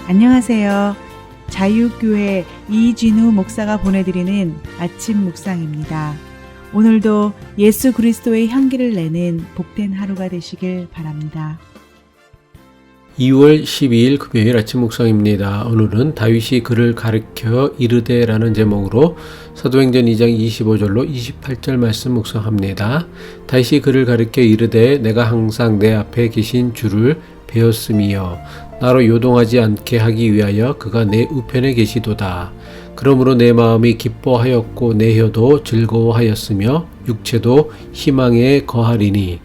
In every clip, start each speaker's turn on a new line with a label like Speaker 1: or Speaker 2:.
Speaker 1: 안녕하세요. 자유교회 이진우 목사가 보내드리는 아침 묵상입니다. 오늘도 예수 그리스도의 향기를 내는 복된 하루가 되시길 바랍니다.
Speaker 2: 2월 12일 금요일 아침 묵상입니다. 오늘은 다윗이 그를 가르쳐 이르되라는 제목으로 사도행전 2장 25절로 28절 말씀 묵상합니다. 다윗이 그를 가르쳐 이르되 내가 항상 내 앞에 계신 주를 배웠음이여 나로 요동하지 않게 하기 위하여 그가 내 우편에 계시도다. 그러므로 내 마음이 기뻐하였고 내 혀도 즐거워하였으며 육체도 희망에 거하리니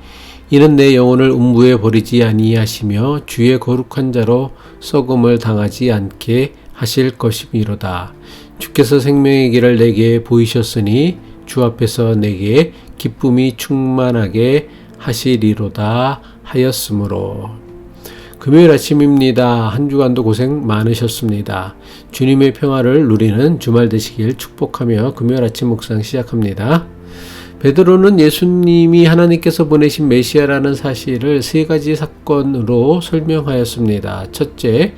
Speaker 2: 이는 내 영혼을 음부에 버리지 아니하시며 주의 거룩한 자로 썩음을 당하지 않게 하실 것이미로다. 주께서 생명의 길을 내게 보이셨으니 주 앞에서 내게 기쁨이 충만하게 하시리로다 하였으므로. 금요일 아침입니다. 한 주간도 고생 많으셨습니다. 주님의 평화를 누리는 주말 되시길 축복하며 금요일 아침 묵상 시작합니다. 베드로는 예수님이 하나님께서 보내신 메시아라는 사실을 세 가지 사건으로 설명하였습니다. 첫째,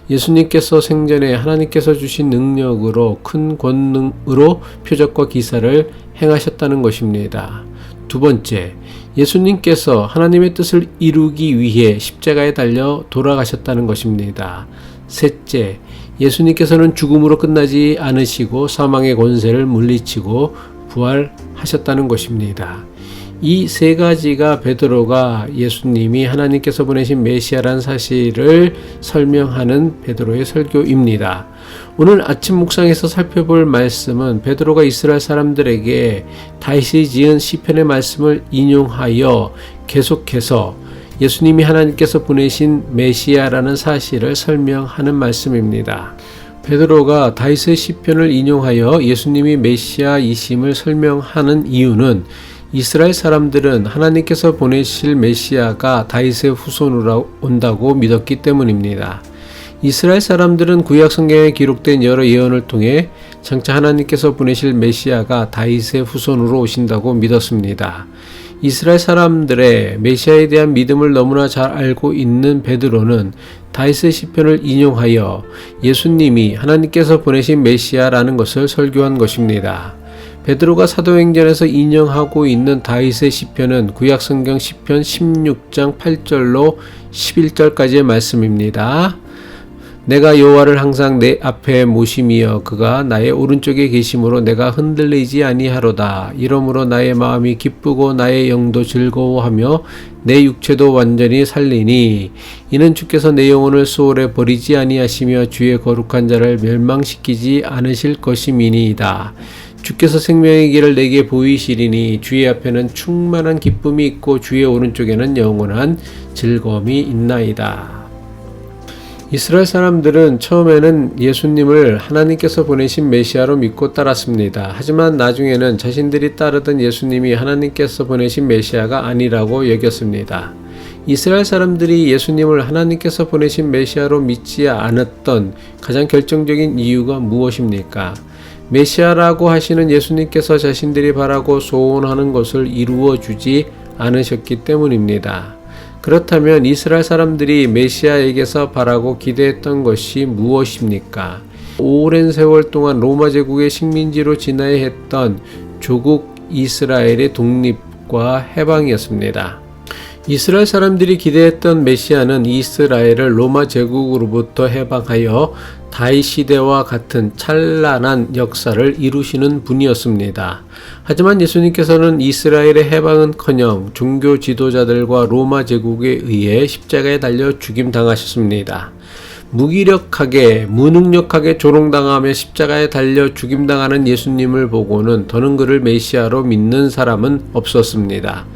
Speaker 2: 예수님께서 생전에 하나님께서 주신 능력으로 큰 권능으로 표적과 기사를 행하셨다는 것입니다. 두 번째, 예수님께서 하나님의 뜻을 이루기 위해 십자가에 달려 돌아가셨다는 것입니다. 셋째, 예수님께서는 죽음으로 끝나지 않으시고 사망의 권세를 물리치고 부활하셨다는 것입니다. 이 세 가지가 베드로가 예수님이 하나님께서 보내신 메시아란 사실을 설명하는 베드로의 설교입니다. 오늘 아침 묵상에서 살펴볼 말씀은 베드로가 이스라엘 사람들에게 다윗이 지은 시편의 말씀을 인용하여 계속해서 예수님이 하나님께서 보내신 메시아라는 사실을 설명하는 말씀입니다. 베드로가 다윗의 시편을 인용하여 예수님이 메시아이심을 설명하는 이유는 이스라엘 사람들은 하나님께서 보내실 메시아가 다윗의 후손으로 온다고 믿었기 때문입니다. 이스라엘 사람들은 구약 성경에 기록된 여러 예언을 통해 장차 하나님께서 보내실 메시아가 다윗의 후손으로 오신다고 믿었습니다. 이스라엘 사람들의 메시아에 대한 믿음을 너무나 잘 알고 있는 베드로는 다윗의 시편을 인용하여 예수님이 하나님께서 보내신 메시아라는 것을 설교한 것입니다. 베드로가 사도행전에서 인용하고 있는 다윗의 시편은 구약성경 시편 16장 8절로 11절까지의 말씀입니다. 내가 여호와를 항상 내 앞에 모심이여 그가 나의 오른쪽에 계심으로 내가 흔들리지 아니하로다. 이러므로 나의 마음이 기쁘고 나의 영도 즐거워하며 내 육체도 완전히 살리니 이는 주께서 내 영혼을 수월에 버리지 아니하시며 주의 거룩한 자를 멸망시키지 않으실 것임이니이다. 주께서 생명의 길을 내게 보이시리니 주의 앞에는 충만한 기쁨이 있고 주의 오른쪽에는 영원한 즐거움이 있나이다. 이스라엘 사람들은 처음에는 예수님을 하나님께서 보내신 메시아로 믿고 따랐습니다. 하지만 나중에는 자신들이 따르던 예수님이 하나님께서 보내신 메시아가 아니라고 여겼습니다. 이스라엘 사람들이 예수님을 하나님께서 보내신 메시아로 믿지 않았던 가장 결정적인 이유가 무엇입니까? 메시아라고 하시는 예수님께서 자신들이 바라고 소원하는 것을 이루어 주지 않으셨기 때문입니다. 그렇다면 이스라엘 사람들이 메시아에게서 바라고 기대했던 것이 무엇입니까? 오랜 세월 동안 로마 제국의 식민지로 지나야 했던 조국 이스라엘의 독립과 해방이었습니다. 이스라엘 사람들이 기대했던 메시아는 이스라엘을 로마 제국으로부터 해방하여 다윗 시대와 같은 찬란한 역사를 이루시는 분이었습니다. 하지만 예수님께서는 이스라엘의 해방은커녕 종교 지도자들과 로마 제국에 의해 십자가에 달려 죽임당하셨습니다. 무기력하게 무능력하게 조롱당하며 십자가에 달려 죽임당하는 예수님을 보고는 더는 그를 메시아로 믿는 사람은 없었습니다.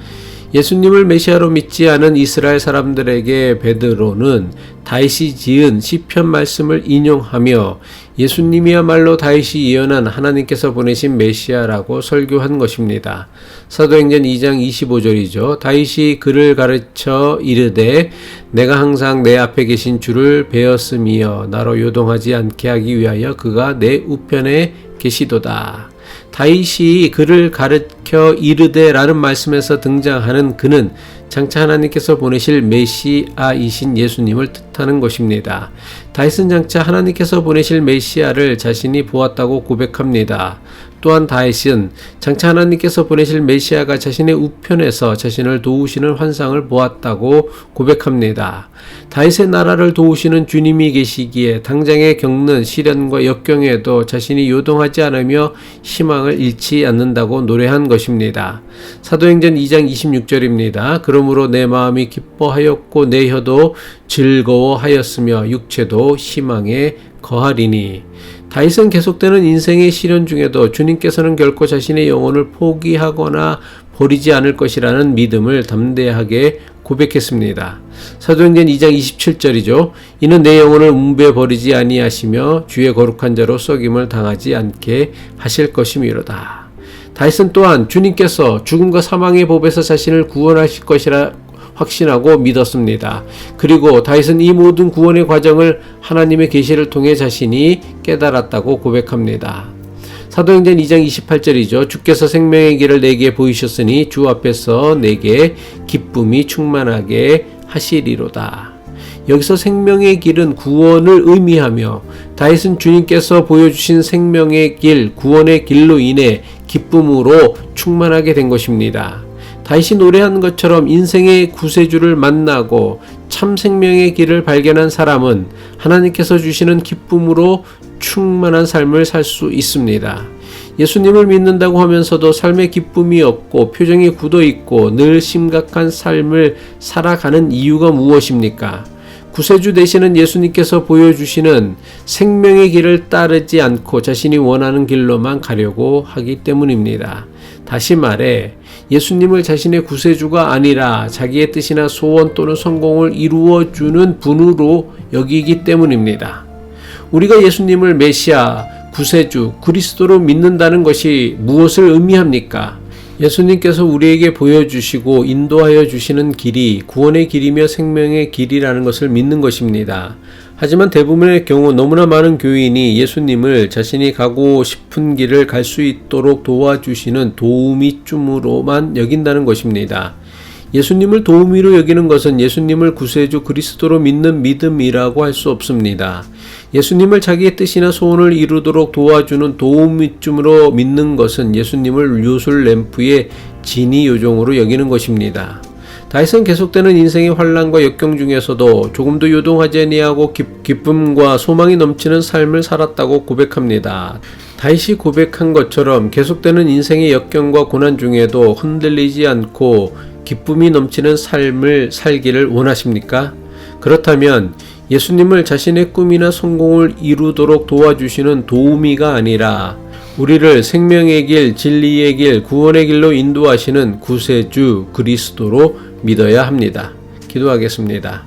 Speaker 2: 예수님을 메시아로 믿지 않은 이스라엘 사람들에게 베드로는 다윗이 지은 시편 말씀을 인용하며 예수님이야말로 다윗이 예언한 하나님께서 보내신 메시아라고 설교한 것입니다. 사도행전 2장 25절이죠. 다윗이 그를 가르쳐 이르되 내가 항상 내 앞에 계신 주를 배웠음이여 나로 요동하지 않게 하기 위하여 그가 내 우편에 계시도다. 다윗이 그를 가르쳐 이르되라는 말씀에서 등장하는 그는 장차 하나님께서 보내실 메시아이신 예수님을 뜻하는 것입니다. 다윗은 장차 하나님께서 보내실 메시아를 자신이 보았다고 고백합니다. 또한 다윗은 장차 하나님께서 보내실 메시아가 자신의 우편에서 자신을 도우시는 환상을 보았다고 고백합니다. 다윗의 나라를 도우시는 주님이 계시기에 당장에 겪는 시련과 역경에도 자신이 요동하지 않으며 희망을 잃지 않는다고 노래한 것입니다. 사도행전 2장 26절입니다. 그러므로 내 마음이 기뻐하였고 내 혀도 즐거워하였으며 육체도 희망에 거하리니. 다윗은 계속되는 인생의 시련 중에도 주님께서는 결코 자신의 영혼을 포기하거나 버리지 않을 것이라는 믿음을 담대하게 고백했습니다. 사도행전 2장 27절이죠. 이는 내 영혼을 웅배 버리지 아니하시며 주의 거룩한 자로 썩임을 당하지 않게 하실 것이미로다. 다윗은 또한 주님께서 죽음과 사망의 법에서 자신을 구원하실 것이라 확신하고 믿었습니다. 그리고 다윗은 이 모든 구원의 과정을 하나님의 계시를 통해 자신이 깨달았다고 고백합니다. 사도행전 2장 28절이죠. 주께서 생명의 길을 내게 보이셨으니 주 앞에서 내게 기쁨이 충만하게 하시리로다. 여기서 생명의 길은 구원을 의미하며 다윗은 주님께서 보여주신 생명의 길, 구원의 길로 인해 기쁨으로 충만하게 된 것입니다. 다윗이 노래한 것처럼 인생의 구세주를 만나고 참 생명의 길을 발견한 사람은 하나님께서 주시는 기쁨으로 충만한 삶을 살 수 있습니다. 예수님을 믿는다고 하면서도 삶에 기쁨이 없고 표정이 굳어 있고 늘 심각한 삶을 살아가는 이유가 무엇입니까? 구세주 되시는 예수님께서 보여주시는 생명의 길을 따르지 않고 자신이 원하는 길로만 가려고 하기 때문입니다. 다시 말해 예수님을 자신의 구세주가 아니라 자기의 뜻이나 소원 또는 성공을 이루어주는 분으로 여기기 때문입니다. 우리가 예수님을 메시아, 구세주, 그리스도로 믿는다는 것이 무엇을 의미합니까? 예수님께서 우리에게 보여주시고 인도하여 주시는 길이 구원의 길이며 생명의 길이라는 것을 믿는 것입니다. 하지만 대부분의 경우 너무나 많은 교인이 예수님을 자신이 가고 싶은 길을 갈 수 있도록 도와주시는 도우미쯤으로만 여긴다는 것입니다. 예수님을 도우미로 여기는 것은 예수님을 구세주 그리스도로 믿는 믿음이라고 할 수 없습니다. 예수님을 자기의 뜻이나 소원을 이루도록 도와주는 도우미쯤으로 믿는 것은 예수님을 요술 램프의 진이 요종으로 여기는 것입니다. 다윗은 계속되는 인생의 환난과 역경 중에서도 조금도 요동하지 아니하고 기쁨과 소망이 넘치는 삶을 살았다고 고백합니다. 다윗이 고백한 것처럼 계속되는 인생의 역경과 고난 중에도 흔들리지 않고 기쁨이 넘치는 삶을 살기를 원하십니까? 그렇다면 예수님을 자신의 꿈이나 성공을 이루도록 도와주시는 도우미가 아니라 우리를 생명의 길, 진리의 길, 구원의 길로 인도하시는 구세주 그리스도로 믿어야 합니다. 기도하겠습니다.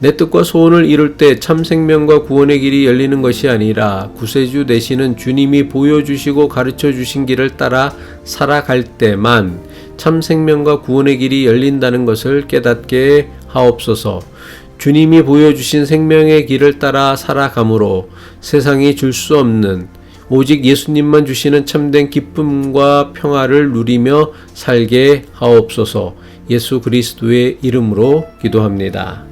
Speaker 2: 내 뜻과 소원을 이룰 때 참 생명과 구원의 길이 열리는 것이 아니라 구세주 되시는 주님이 보여주시고 가르쳐 주신 길을 따라 살아갈 때만 참 생명과 구원의 길이 열린다는 것을 깨닫게 하옵소서. 주님이 보여주신 생명의 길을 따라 살아감으로 세상이 줄 수 없는 오직 예수님만 주시는 참된 기쁨과 평화를 누리며 살게 하옵소서. 예수 그리스도의 이름으로 기도합니다.